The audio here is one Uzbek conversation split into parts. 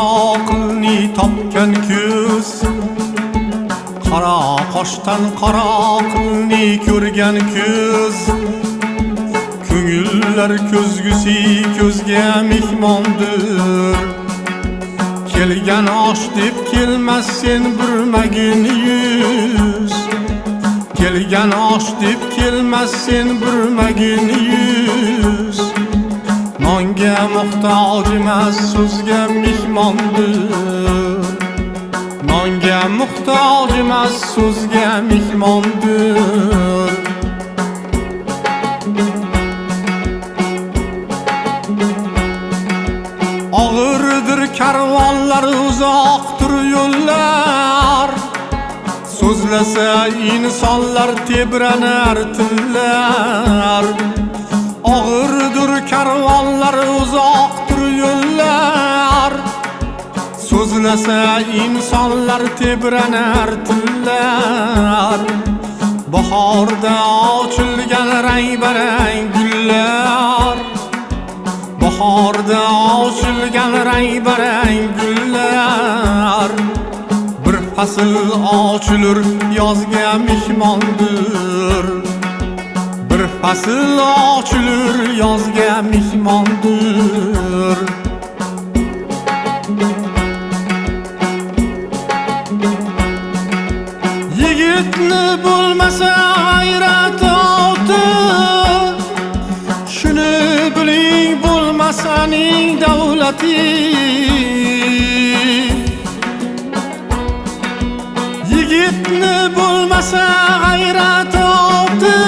aqlni topgan ko'z, qora qoshdan qora aqlni ko'rgan ko'z. Ko'ngillar ko'zgusi ko'zga mehmondir. Kelgan osh deb kelmas sen burmagin yuz. Kelgan osh deb kelmas sen burmagin yuz. Nonga muhtoj emas so'zga mehmondir. Nonga muhtoj emas so'zga mehmondir. Og'irdir karvonlar, uzoqdir yo'llar. So'zlasa insonlar tebranar tillar. Og'irdir karvonlar, uzoqdir yo'llar. So'zlasa insonlar tebranar tillar. Bahorda ochilgan rang-barang gullar. Bahorda ochilgan rang-barang gullar. Bir fasl ochilur yozga mehmondir. Bir fasl ochilur yozga mehmondir. Yigitni bo'lmasa g'ayrati oti, shuni biling bo'lmasaning davlati. Yigitni bo'lmasa g'ayrati oti,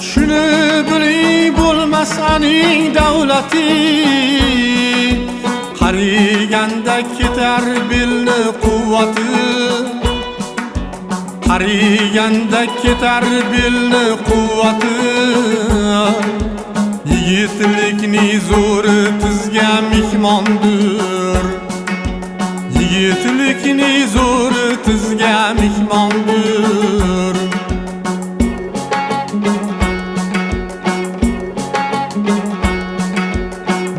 shuni biling bo'lmasaning davlati. Qariganda ketar belni quvvati. Qariganda ketar belni quvvati. Yigitlikni zo'ri tizga mehmondir. Yigitlikni zo'ri tizga mehmondir.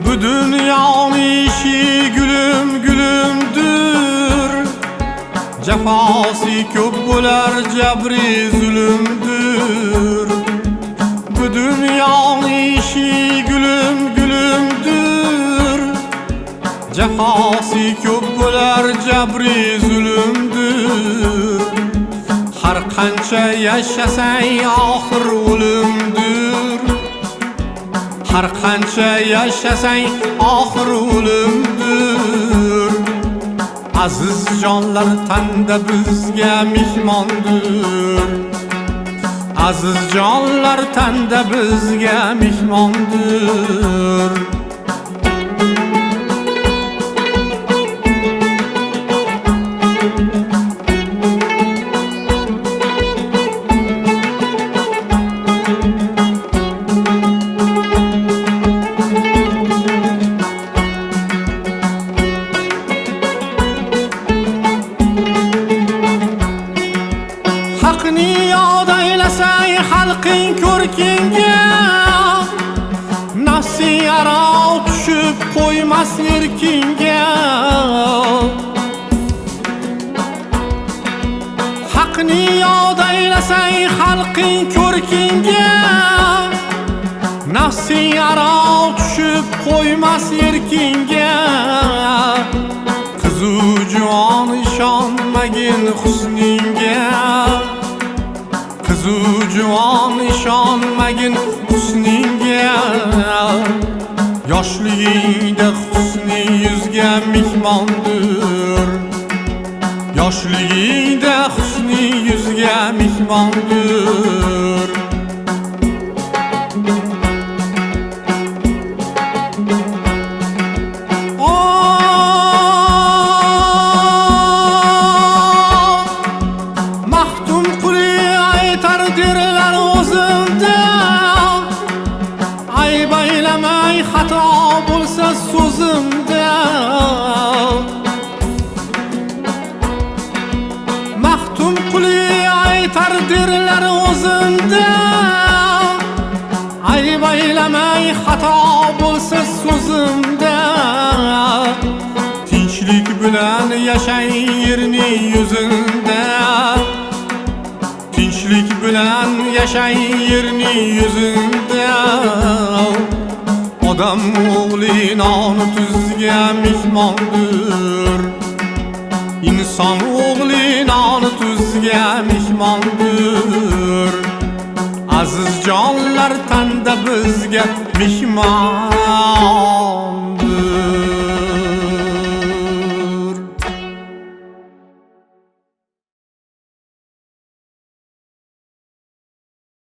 Bu dunyoning ishi gulum gulumdir. Jafosi ko'p bo'lar, jabri zulmdir. Bu dunyoning ishi gulum gulumdir. Jafosi ko'p bo'lar, jabri zulmdir. Har qancha yashasang oxir o'limdir. Har qancha yashasang oxir o'limdir. Aziz jonlar tanda bizga mehmondir. Aziz jonlar tanda bizga mehmondir. Haqni yod aylasang xalqing ko'rkinga, nafsing aro tushib qo'ymas erkinga. Haqni yod aylasang xalqing ko'rkinga, nafsing aro tushib qo'ymas erkinga. Qizu juvon ishonmagin husningga. Qizu juvon ishonmagin husningga. Yoshligingda husni yuzga mehmondir. Yoshligingda husni yuzga mehmondir. Xato bo'lsa so'zimda, mahtum quli aytar derlar o'zimda. Ayb aylamay xato bo'lsa so'zimda. bilan yashay yerning yuzida, tinchlik bilan yashay yerning yuzida. Odam o'g'li noni tuzga mehmondir, inson o'g'li noni tuzga mehmondir. Aziz jonlar tanda bizga mehmon.